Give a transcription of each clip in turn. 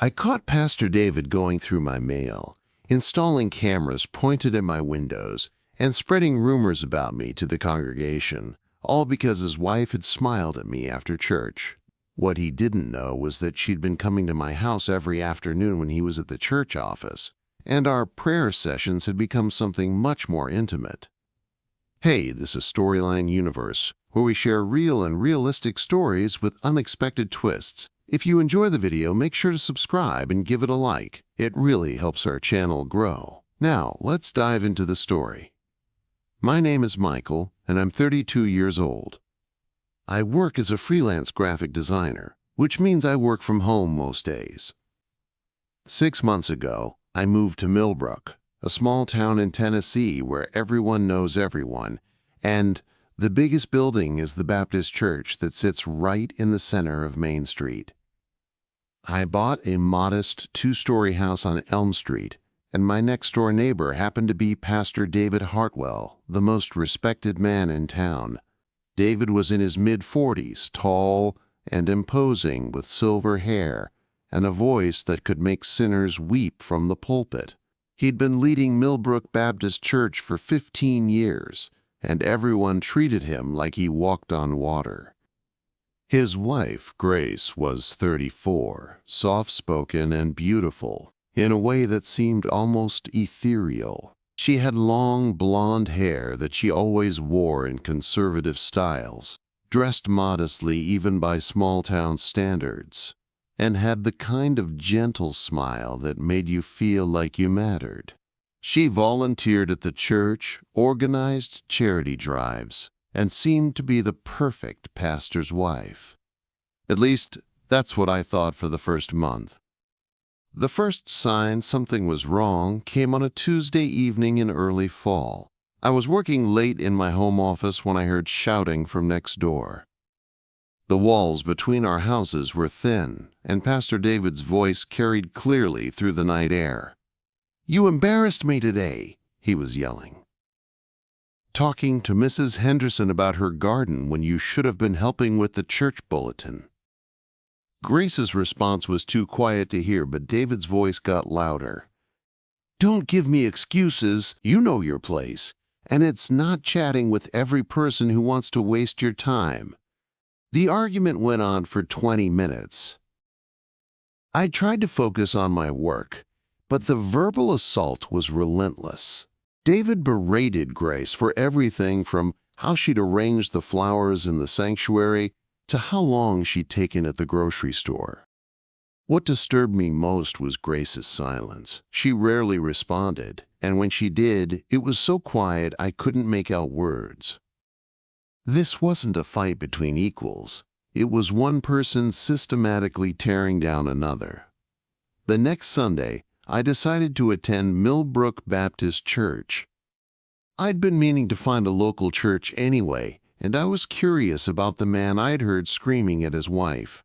I caught Pastor David going through my mail, installing cameras pointed at my windows, and spreading rumors about me to the congregation, all because his wife had smiled at me after church. What he didn't know was that she'd been coming to my house every afternoon when he was at the church office, and our prayer sessions had become something much more intimate. Hey, this is Storyline Universe, where we share real and realistic stories with unexpected twists. If you enjoy the video, make sure to subscribe and give it a like. It really helps our channel grow. Now, let's dive into the story. My name is Michael, and I'm 32 years old. I work as a freelance graphic designer, which means I work from home most days. 6 months ago, I moved to Millbrook, a small town in Tennessee where everyone knows everyone, and the biggest building is the Baptist church that sits right in the center of Main Street. I bought a modest 2-story house on Elm Street, and my next-door neighbor happened to be Pastor David Hartwell, the most respected man in town. David was in his mid-40s, tall and imposing with silver hair and a voice that could make sinners weep from the pulpit. He'd been leading Millbrook Baptist Church for 15 years, and everyone treated him like he walked on water. His wife, Grace, was 34, soft-spoken and beautiful, in a way that seemed almost ethereal. She had long blonde hair that she always wore in conservative styles, dressed modestly even by small-town standards, and had the kind of gentle smile that made you feel like you mattered. She volunteered at the church, organized charity drives, and seemed to be the perfect pastor's wife. At least, that's what I thought for the first month. The first sign something was wrong came on a Tuesday evening in early fall. I was working late in my home office when I heard shouting from next door. The walls between our houses were thin, and Pastor David's voice carried clearly through the night air. "You embarrassed me today," he was yelling. "Talking to Mrs. Henderson about her garden when you should have been helping with the church bulletin." Grace's response was too quiet to hear, but David's voice got louder. "Don't give me excuses. You know your place. And it's not chatting with every person who wants to waste your time." The argument went on for 20 minutes. I tried to focus on my work, but the verbal assault was relentless. David berated Grace for everything from how she'd arranged the flowers in the sanctuary to how long she'd taken at the grocery store. What disturbed me most was Grace's silence. She rarely responded, and when she did, it was so quiet I couldn't make out words. This wasn't a fight between equals. It was one person systematically tearing down another. The next Sunday, I decided to attend Millbrook Baptist Church. I'd been meaning to find a local church anyway, and I was curious about the man I'd heard screaming at his wife.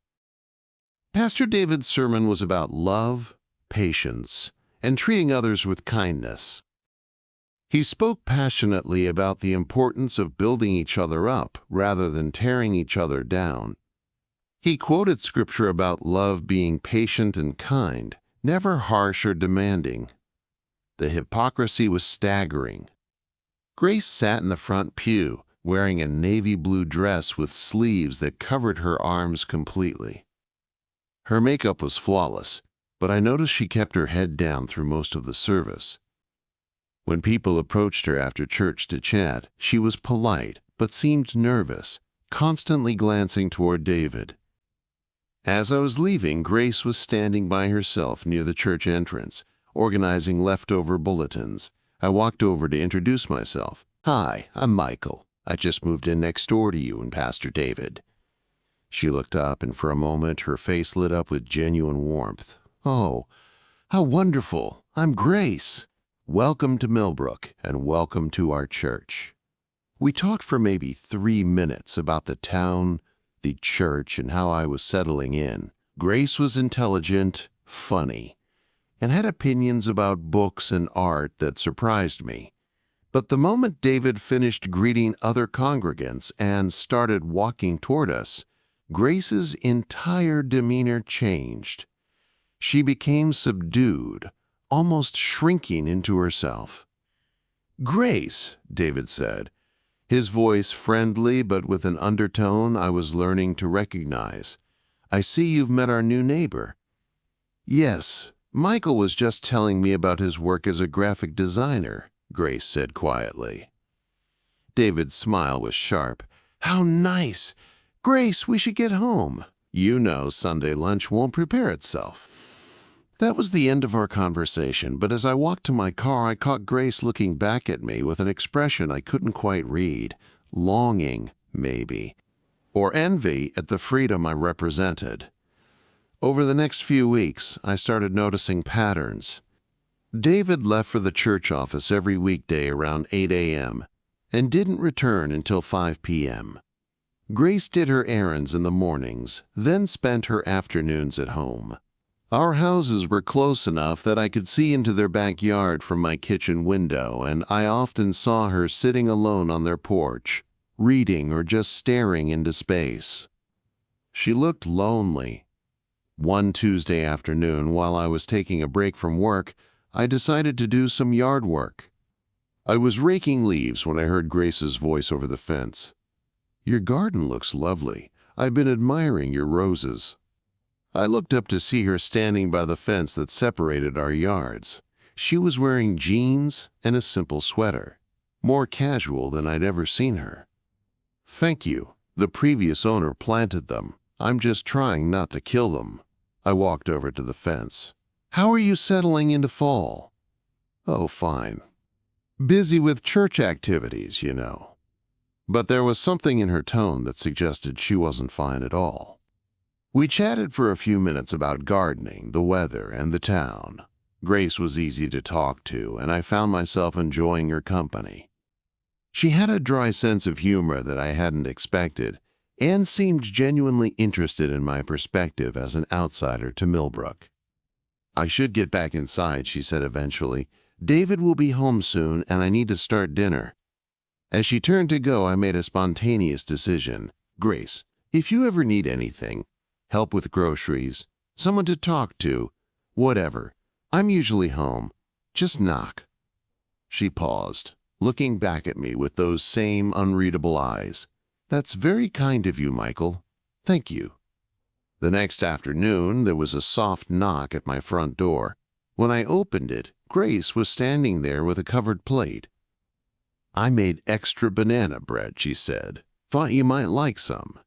Pastor David's sermon was about love, patience, and treating others with kindness. He spoke passionately about the importance of building each other up rather than tearing each other down. He quoted scripture about love being patient and kind, never harsh or demanding. The hypocrisy was staggering. Grace sat in the front pew, wearing a navy blue dress with sleeves that covered her arms completely. Her makeup was flawless, but I noticed she kept her head down through most of the service. When people approached her after church to chat, she was polite but seemed nervous, constantly glancing toward David. As I was leaving, Grace was standing by herself near the church entrance, organizing leftover bulletins. I walked over to introduce myself. "Hi, I'm Michael. I just moved in next door to you and Pastor David." She looked up, and for a moment her face lit up with genuine warmth. "Oh, how wonderful! I'm Grace. Welcome to Millbrook, and welcome to our church." We talked for maybe 3 minutes about the town, the church, and how I was settling in. Grace was intelligent, funny, and had opinions about books and art that surprised me. But the moment David finished greeting other congregants and started walking toward us, Grace's entire demeanor changed. She became subdued, almost shrinking into herself. "Grace," David said, his voice friendly but with an undertone I was learning to recognize. "I see you've met our new neighbor." "Yes, Michael was just telling me about his work as a graphic designer," Grace said quietly. David's smile was sharp. "How nice! Grace, we should get home. You know Sunday lunch won't prepare itself." That was the end of our conversation, but as I walked to my car, I caught Grace looking back at me with an expression I couldn't quite read. Longing, maybe, or envy at the freedom I represented. Over the next few weeks, I started noticing patterns. David left for the church office every weekday around 8 a.m. and didn't return until 5 p.m. Grace did her errands in the mornings, then spent her afternoons at home. Our houses were close enough that I could see into their backyard from my kitchen window, and I often saw her sitting alone on their porch, reading or just staring into space. She looked lonely. One Tuesday afternoon, while I was taking a break from work, I decided to do some yard work. I was raking leaves when I heard Grace's voice over the fence. "Your garden looks lovely. I've been admiring your roses." I looked up to see her standing by the fence that separated our yards. She was wearing jeans and a simple sweater, more casual than I'd ever seen her. "Thank you. The previous owner planted them. I'm just trying not to kill them." I walked over to the fence. "How are you settling into fall?" "Oh, fine. Busy with church activities, you know." But there was something in her tone that suggested she wasn't fine at all. We chatted for a few minutes about gardening, the weather, and the town. Grace was easy to talk to, and I found myself enjoying her company. She had a dry sense of humor that I hadn't expected, and seemed genuinely interested in my perspective as an outsider to Millbrook. "I should get back inside," she said eventually. "David will be home soon, and I need to start dinner." As she turned to go, I made a spontaneous decision. "Grace, if you ever need anything, help with groceries, someone to talk to, whatever, I'm usually home. Just knock." She paused, looking back at me with those same unreadable eyes. "That's very kind of you, Michael. Thank you." The next afternoon, there was a soft knock at my front door. When I opened it, Grace was standing there with a covered plate. "I made extra banana bread," she said. "Thought you might like some."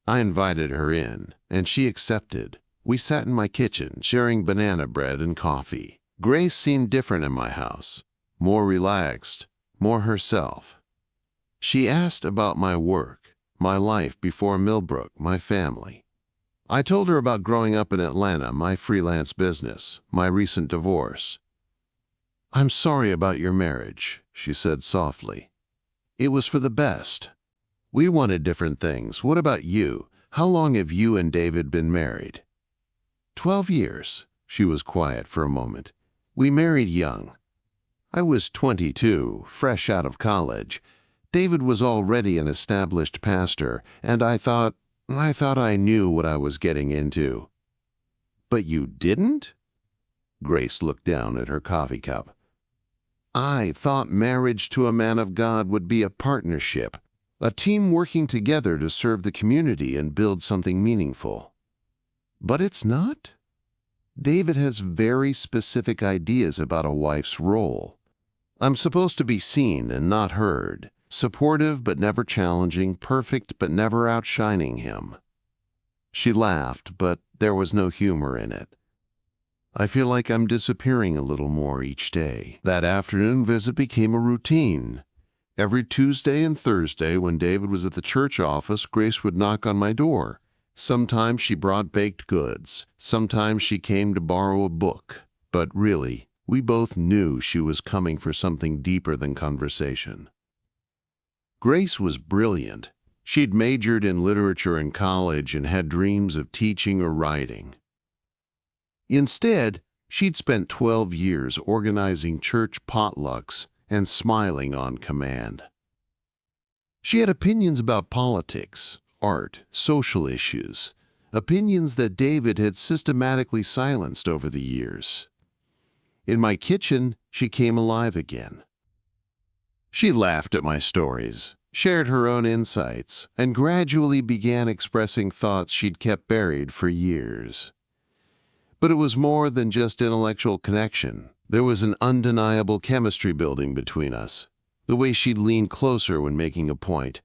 I invited her in, and she accepted. We sat in my kitchen, sharing banana bread and coffee. Grace seemed different in my house, more relaxed, more herself. She asked about my work, my life before Millbrook, my family. I told her about growing up in Atlanta, my freelance business, my recent divorce. "I'm sorry about your marriage," she said softly. "It was for the best. We wanted different things. What about you? How long have you and David been married?" 12 years. She was quiet for a moment. "We married young. I was 22, fresh out of college. David was already an established pastor, and I thought I knew what I was getting into." "But you didn't?" Grace looked down at her coffee cup. "I thought marriage to a man of God would be a partnership. A team working together to serve the community and build something meaningful. But it's not. David has very specific ideas about a wife's role. I'm supposed to be seen and not heard, supportive but never challenging, perfect but never outshining him." She laughed, but there was no humor in it. "I feel like I'm disappearing a little more each day." That afternoon visit became a routine. Every Tuesday and Thursday, when David was at the church office, Grace would knock on my door. Sometimes she brought baked goods. Sometimes she came to borrow a book. But really, we both knew she was coming for something deeper than conversation. Grace was brilliant. She'd majored in literature in college and had dreams of teaching or writing. Instead, she'd spent 12 years organizing church potlucks and smiling on command. She had opinions about politics, art, social issues, opinions that David had systematically silenced over the years. In my kitchen, she came alive again. She laughed at my stories, shared her own insights, and gradually began expressing thoughts she'd kept buried for years. But it was more than just intellectual connection. There was an undeniable chemistry building between us. The way she'd lean closer when making a point.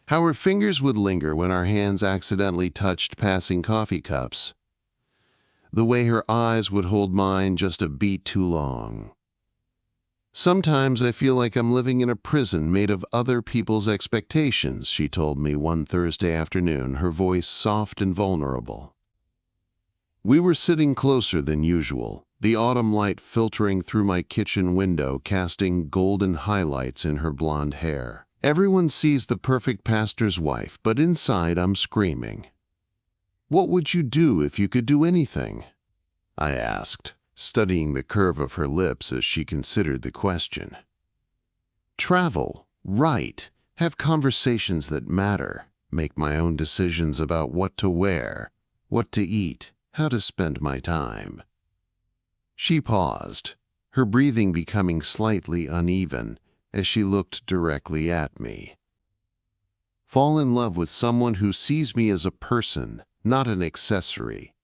How her fingers would linger when our hands accidentally touched passing coffee cups. The way her eyes would hold mine just a beat too long. Sometimes I feel like I'm living in a prison made of other people's expectations, she told me one Thursday afternoon, her voice soft and vulnerable. We were sitting closer than usual, the autumn light filtering through my kitchen window, casting golden highlights in her blonde hair. Everyone sees the perfect pastor's wife, but inside I'm screaming. "What would you do if you could do anything?" I asked, studying the curve of her lips as she considered the question. Travel, write, have conversations that matter, make my own decisions about what to wear, what to eat, how to spend my time. She paused, her breathing becoming slightly uneven as she looked directly at me. Fall in love with someone who sees me as a person, not an accessory.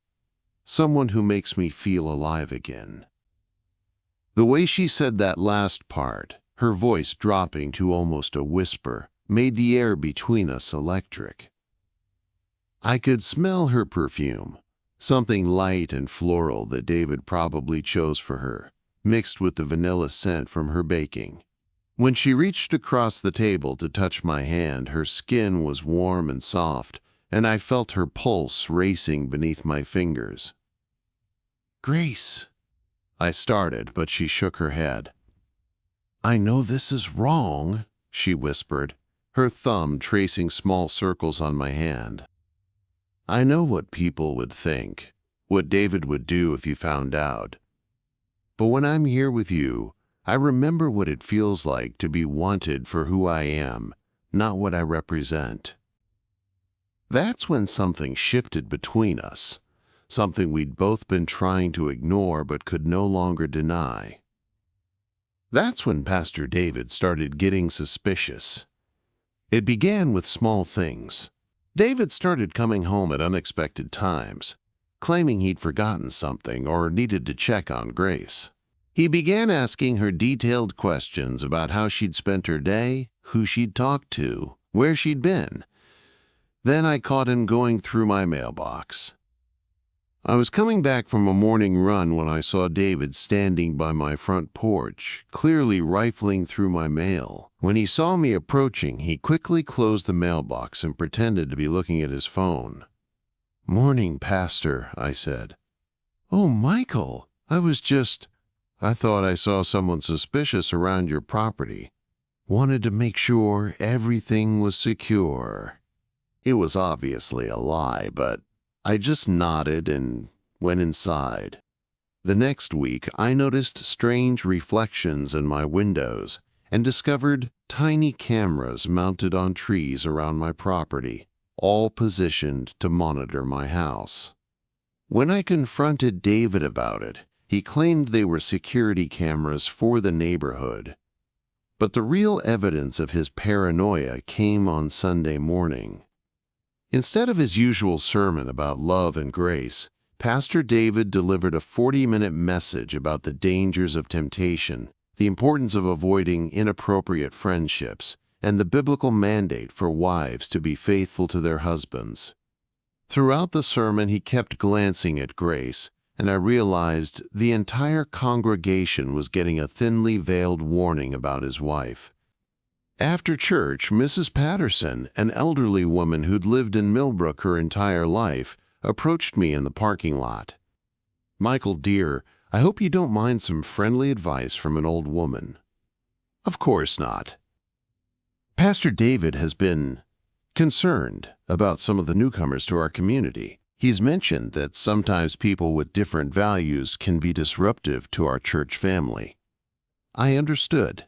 Someone who makes me feel alive again. The way she said that last part, her voice dropping to almost a whisper, made the air between us electric. I could smell her perfume, something light and floral that David probably chose for her, mixed with the vanilla scent from her baking. When she reached across the table to touch my hand, her skin was warm and soft, and I felt her pulse racing beneath my fingers. "Grace," I started, but she shook her head. "I know this is wrong," she whispered, her thumb tracing small circles on my hand. "I know what people would think, what David would do if you found out. But when I'm here with you, I remember what it feels like to be wanted for who I am, not what I represent." That's when something shifted between us, something we'd both been trying to ignore but could no longer deny. That's when Pastor David started getting suspicious. It began with small things. David started coming home at unexpected times, claiming he'd forgotten something or needed to check on Grace. He began asking her detailed questions about how she'd spent her day, who she'd talked to, where she'd been. Then I caught him going through my mailbox. I was coming back from a morning run when I saw David standing by my front porch, clearly rifling through my mail. When he saw me approaching, he quickly closed the mailbox and pretended to be looking at his phone. "Morning, Pastor," I said. "Oh, Michael, I thought I saw someone suspicious around your property. Wanted to make sure everything was secure." It was obviously a lie, but I just nodded and went inside. The next week, I noticed strange reflections in my windows and discovered tiny cameras mounted on trees around my property, all positioned to monitor my house. When I confronted David about it, he claimed they were security cameras for the neighborhood. But the real evidence of his paranoia came on Sunday morning. Instead of his usual sermon about love and grace, Pastor David delivered a 40-minute message about the dangers of temptation, the importance of avoiding inappropriate friendships, and the biblical mandate for wives to be faithful to their husbands. Throughout the sermon, he kept glancing at Grace, and I realized the entire congregation was getting a thinly veiled warning about his wife. After church, Mrs. Patterson, an elderly woman who'd lived in Millbrook her entire life, approached me in the parking lot. "Michael, dear, I hope you don't mind some friendly advice from an old woman." "Of course not." "Pastor David has been concerned about some of the newcomers to our community. He's mentioned that sometimes people with different values can be disruptive to our church family." I understood.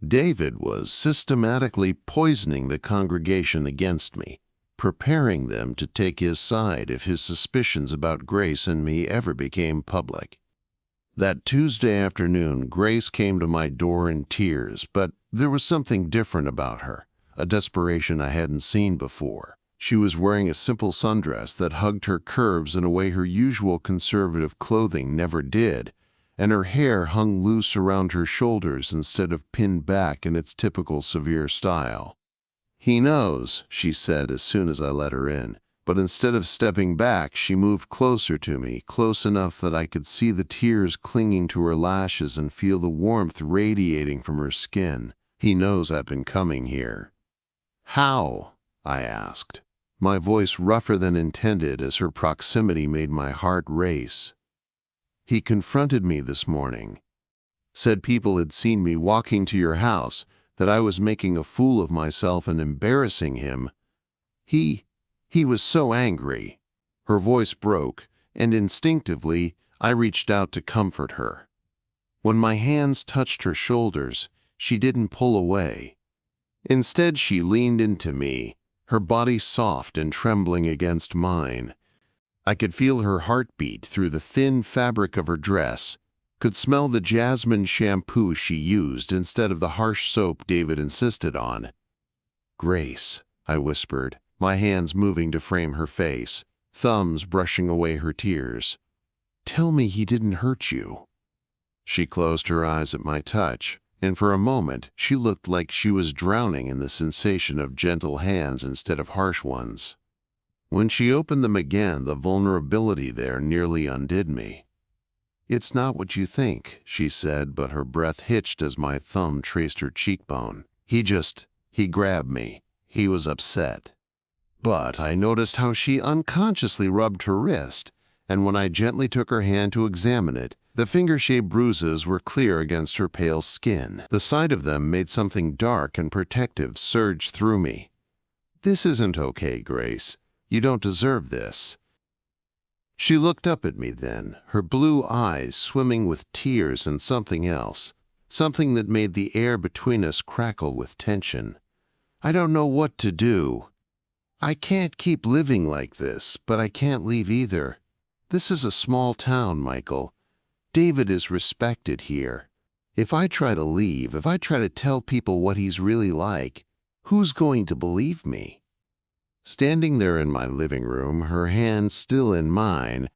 David was systematically poisoning the congregation against me. preparing them to take his side if his suspicions about Grace and me ever became public. That Tuesday afternoon, Grace came to my door in tears, but there was something different about her, a desperation I hadn't seen before. She was wearing a simple sundress that hugged her curves in a way her usual conservative clothing never did, and her hair hung loose around her shoulders instead of pinned back in its typical severe style. "He knows," she said as soon as I let her in, but instead of stepping back, she moved closer to me, close enough that I could see the tears clinging to her lashes and feel the warmth radiating from her skin. "He knows I've been coming here." "How?" I asked, my voice rougher than intended as her proximity made my heart race. "He confronted me this morning. Said people had seen me walking to your house, that I was making a fool of myself and embarrassing him. He was so angry." Her voice broke, and instinctively I reached out to comfort her. When my hands touched her shoulders, she didn't pull away. Instead, she leaned into me, her body soft and trembling against mine. I could feel her heartbeat through the thin fabric of her dress, could smell the jasmine shampoo she used instead of the harsh soap David insisted on. "Grace," I whispered, my hands moving to frame her face, thumbs brushing away her tears. "Tell me he didn't hurt you." She closed her eyes at my touch, and for a moment she looked like she was drowning in the sensation of gentle hands instead of harsh ones. When she opened them again, the vulnerability there nearly undid me. "It's not what you think," she said, but her breath hitched as my thumb traced her cheekbone. He grabbed me. He was upset." But I noticed how she unconsciously rubbed her wrist, and when I gently took her hand to examine it, the finger-shaped bruises were clear against her pale skin. The sight of them made something dark and protective surge through me. "This isn't okay, Grace. You don't deserve this." She looked up at me then, her blue eyes swimming with tears and something else, something that made the air between us crackle with tension. "I don't know what to do. I can't keep living like this, but I can't leave either. This is a small town, Michael. David is respected here. If I try to leave, if I try to tell people what he's really like, who's going to believe me?" Standing there in my living room, her hand still in mine,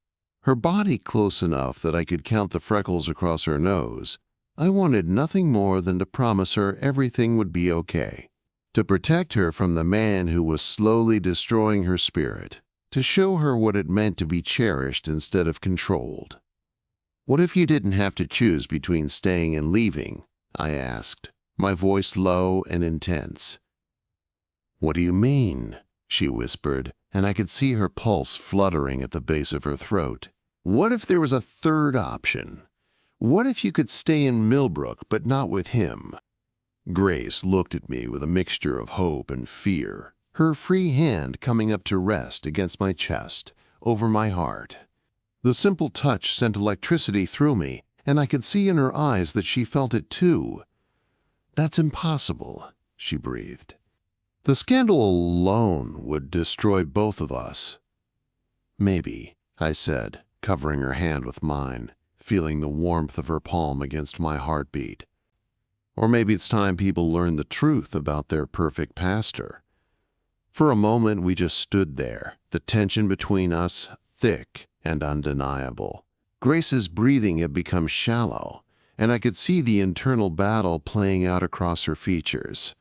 her body close enough that I could count the freckles across her nose, I wanted nothing more than to promise her everything would be okay. To protect her from the man who was slowly destroying her spirit, to show her what it meant to be cherished instead of controlled. "What if you didn't have to choose between staying and leaving?" I asked, my voice low and intense. "What do you mean?" she whispered, and I could see her pulse fluttering at the base of her throat. "What if there was a third option? What if you could stay in Millbrook but not with him?" Grace looked at me with a mixture of hope and fear, her free hand coming up to rest against my chest, over my heart. The simple touch sent electricity through me, and I could see in her eyes that she felt it too. "That's impossible," she breathed. "The scandal alone would destroy both of us." "Maybe," I said, covering her hand with mine, feeling the warmth of her palm against my heartbeat. "Or maybe it's time people learn the truth about their perfect pastor." For a moment we just stood there, the tension between us thick and undeniable. Grace's breathing had become shallow, and I could see the internal battle playing out across her features.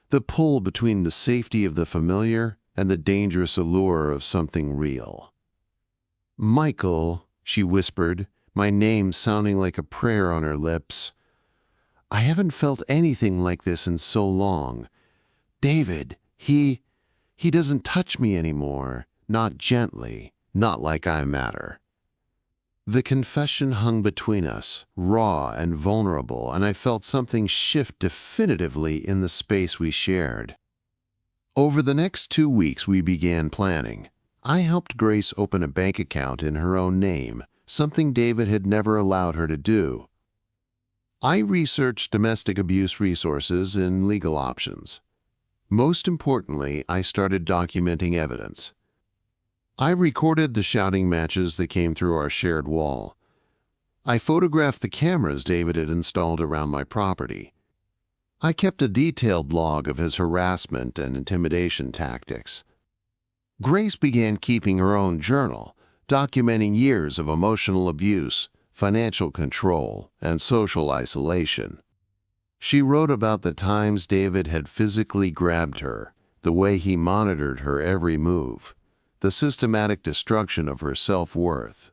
The pull between the safety of the familiar and the dangerous allure of something real. "Michael," she whispered, my name sounding like a prayer on her lips. "I haven't felt anything like this in so long. David, he doesn't touch me anymore, not gently, not like I matter." The confession hung between us, raw and vulnerable, and I felt something shift definitively in the space we shared. Over the next 2 weeks we began planning. I helped Grace open a bank account in her own name, something David had never allowed her to do. I researched domestic abuse resources and legal options. Most importantly, I started documenting evidence. I recorded the shouting matches that came through our shared wall. I photographed the cameras David had installed around my property. I kept a detailed log of his harassment and intimidation tactics. Grace began keeping her own journal, documenting years of emotional abuse, financial control, and social isolation. She wrote about the times David had physically grabbed her, the way he monitored her every move, the systematic destruction of her self-worth.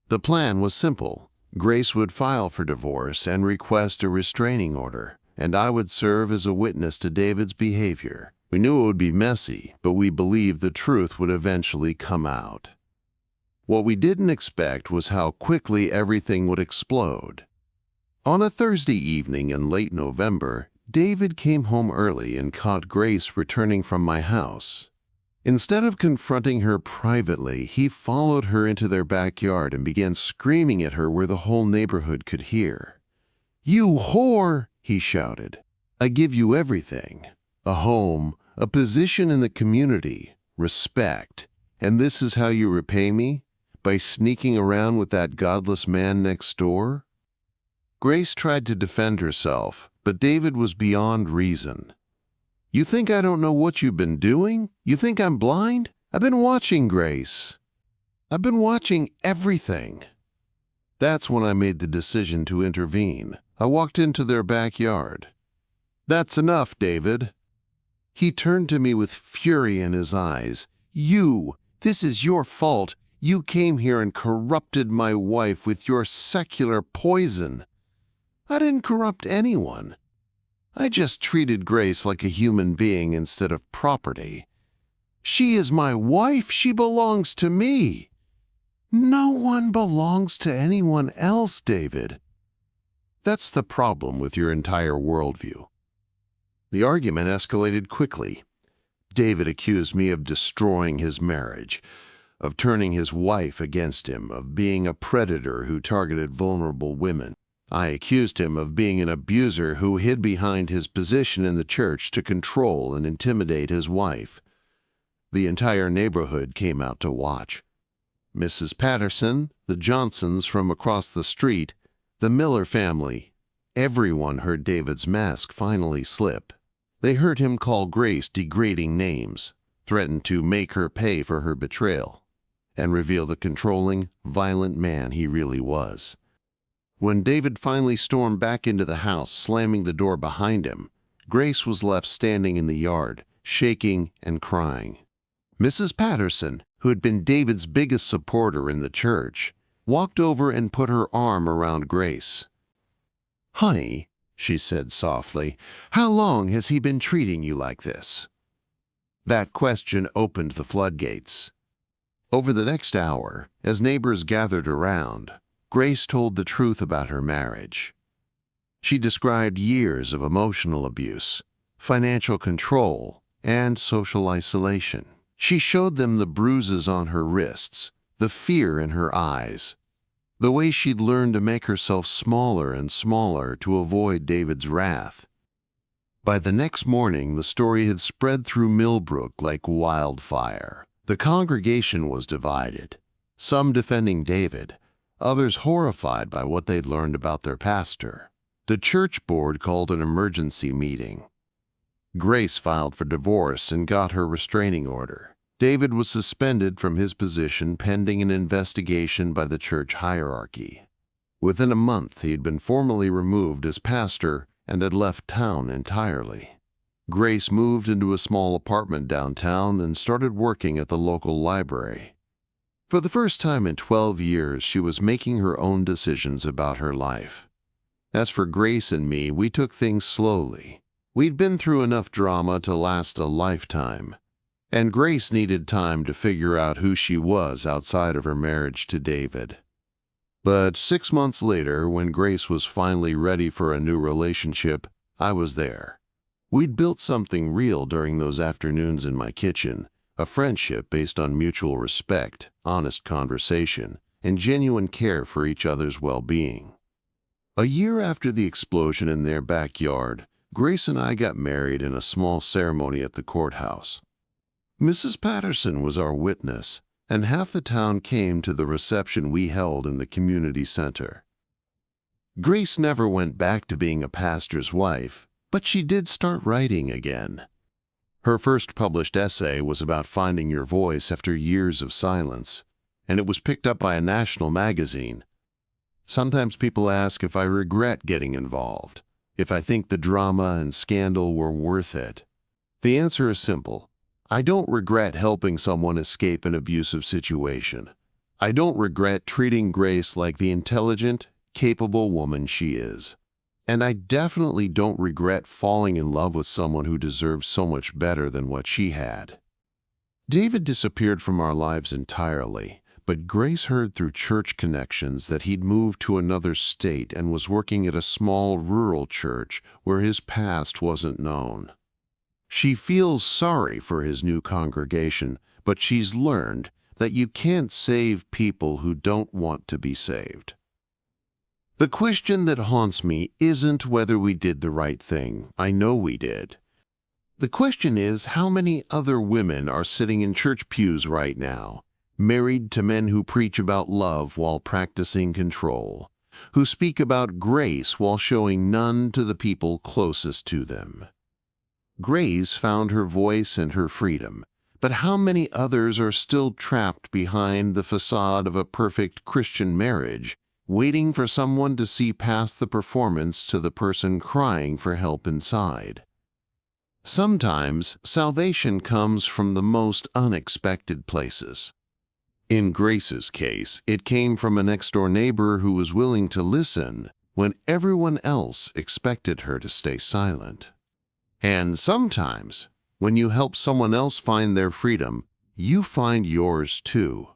The plan was simple. Grace would file for divorce and request a restraining order, and I would serve as a witness to David's behavior. We knew it would be messy, but we believed the truth would eventually come out. What we didn't expect was how quickly everything would explode. On a Thursday evening in late November, David came home early and caught Grace returning from my house. Instead of confronting her privately, he followed her into their backyard and began screaming at her where the whole neighborhood could hear. "You whore!" he shouted. "I give you everything. A home, a position in the community, respect. And this is how you repay me? By sneaking around with that godless man next door?" Grace tried to defend herself, but David was beyond reason. "You think I don't know what you've been doing? You think I'm blind? I've been watching, Grace. I've been watching everything." That's when I made the decision to intervene. I walked into their backyard. "That's enough, David." He turned to me with fury in his eyes. This is your fault. You came here and corrupted my wife with your secular poison." "I didn't corrupt anyone. I just treated Grace like a human being instead of property. She is my wife. She belongs to me." "No one belongs to anyone else, David." That's the problem with your entire worldview. The argument escalated quickly. David accused me of destroying his marriage, of turning his wife against him, of being a predator who targeted vulnerable women. I accused him of being an abuser who hid behind his position in the church to control and intimidate his wife. The entire neighborhood came out to watch. Mrs. Patterson, the Johnsons from across the street, the Miller family. Everyone heard David's mask finally slip. They heard him call Grace degrading names, threaten to make her pay for her betrayal, and reveal the controlling, violent man he really was. When David finally stormed back into the house, slamming the door behind him, Grace was left standing in the yard, shaking and crying. Mrs. Patterson, who had been David's biggest supporter in the church, walked over and put her arm around Grace. "Honey," she said softly, "how long has he been treating you like this?" That question opened the floodgates. Over the next hour, as neighbors gathered around, Grace told the truth about her marriage. She described years of emotional abuse, financial control, and social isolation. She showed them the bruises on her wrists, the fear in her eyes, the way she'd learned to make herself smaller and smaller to avoid David's wrath. By the next morning, the story had spread through Millbrook like wildfire. The congregation was divided, some defending David, others horrified by what they'd learned about their pastor. The church board called an emergency meeting. Grace filed for divorce and got her restraining order. David was suspended from his position pending an investigation by the church hierarchy. Within a month, he had been formally removed as pastor and had left town entirely. Grace moved into a small apartment downtown and started working at the local library. For the first time in 12 years, she was making her own decisions about her life. As for Grace and me, we took things slowly. We'd been through enough drama to last a lifetime, and Grace needed time to figure out who she was outside of her marriage to David. But 6 months later, when Grace was finally ready for a new relationship, I was there. We'd built something real during those afternoons in my kitchen, a friendship based on mutual respect, honest conversation, and genuine care for each other's well-being. A year after the explosion in their backyard, Grace and I got married in a small ceremony at the courthouse. Mrs. Patterson was our witness, and half the town came to the reception we held in the community center. Grace never went back to being a pastor's wife, but she did start writing again. Her first published essay was about finding your voice after years of silence, and it was picked up by a national magazine. Sometimes people ask if I regret getting involved, if I think the drama and scandal were worth it. The answer is simple. I don't regret helping someone escape an abusive situation. I don't regret treating Grace like the intelligent, capable woman she is. And I definitely don't regret falling in love with someone who deserves so much better than what she had. David disappeared from our lives entirely, but Grace heard through church connections that he'd moved to another state and was working at a small rural church where his past wasn't known. She feels sorry for his new congregation, but she's learned that you can't save people who don't want to be saved. The question that haunts me isn't whether we did the right thing. I know we did. The question is how many other women are sitting in church pews right now, married to men who preach about love while practicing control, who speak about grace while showing none to the people closest to them. Grace found her voice and her freedom, but how many others are still trapped behind the facade of a perfect Christian marriage, waiting for someone to see past the performance to the person crying for help inside? Sometimes salvation comes from the most unexpected places. In Grace's case, it came from a next-door neighbor who was willing to listen when everyone else expected her to stay silent. And sometimes, when you help someone else find their freedom, you find yours too.